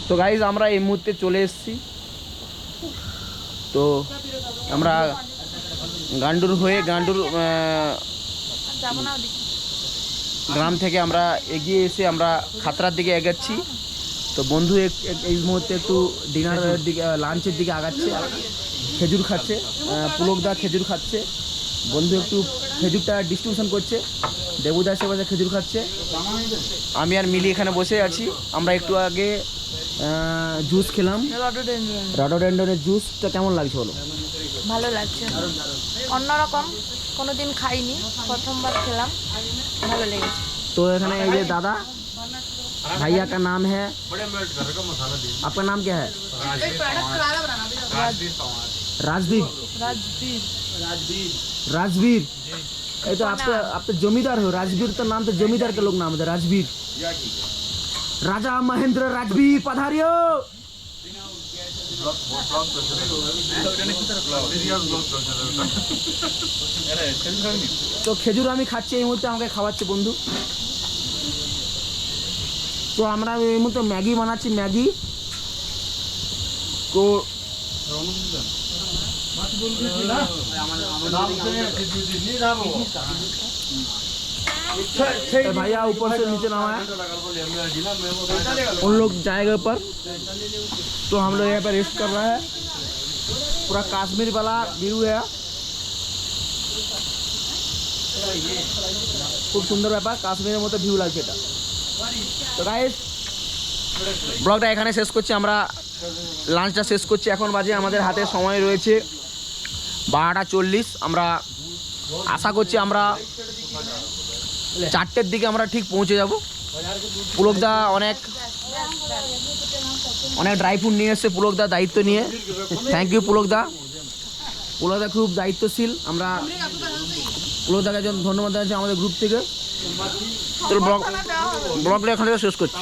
তো গাইজ আমরা এই মুহূর্তে চলে এসেছি, তো আমরা গান্ডুর হয়ে গ্রাম থেকে আমরা এগিয়ে এসে আমরা খাতড়ার দিকে এগাচ্ছি। তো বন্ধু এই মুহূর্তে একটু ডিনারের দিকে লাঞ্চের দিকে আগাচ্ছে, খেজুর খাচ্ছে, পুলকদা খেজুর খাচ্ছে, বন্ধু একটু খেজুরটা ডিস্ট্রিবিউশন করছে, দেবুদা সে বসে খেজুর খাচ্ছে, আমি আর মিলি এখানে বসে আছি। আমরা একটু আগে জুস খেলাম, রডোডেন্ডনের জুসটা কেমন লাগছে বলো? ভালো লাগছে, অন্যরকম, কোনোদিন খাইনি, প্রথমবার খেলাম, ভালো লেগেছে। तो एखाने ये दादा भैया का नाम है, आपका नाम क्या है? राजवीर। राजवीर ये तो आप तो जमींदार हो। राजवीर तो नाम तो जमींदार के लोग नाम है राजवीर। राजा महेंद्र राजवीर पधारियो। तो খেজুর আমি খাচ্ছি, এই মুহূর্তে আমাকে খাওয়াচ্ছে বন্ধু। তো আমরা এই মুহূর্তে ম্যাগি বানাচ্ছি, ম্যাগি। তো भैया ऊपर से नीचे नामा है, उन लोग जाएगा ऊपर। तो हम लोग यहाँ पर रेस्ट कर रहा है, पूरा कश्मीर वाला व्यू है, খুব সুন্দর ব্যাপার, কাশ্মীরের মতো ভিউ লাগছে এটা। তো গাইস ব্লগটা এখানে শেষ করছি, আমরা লাঞ্চটা শেষ করছি। এখন বাজে আমাদের হাতে সময় রয়েছে 12:40। আমরা আশা করছি আমরা 4টের দিকে আমরা ঠিক পৌঁছে যাব। পুলকদা অনেক ড্রাই ফ্রুট নিয়ে এসছে, পুলকদা দায়িত্ব নিয়ে, থ্যাংক ইউ পুলকদা। পুলকদা খুব দায়িত্বশীল, আমরা পুলকদাকে ধন্যবাদ জানাচ্ছি আমাদের গ্রুপ থেকে। তো ব্লগটা এখান থেকে শেষ করছি।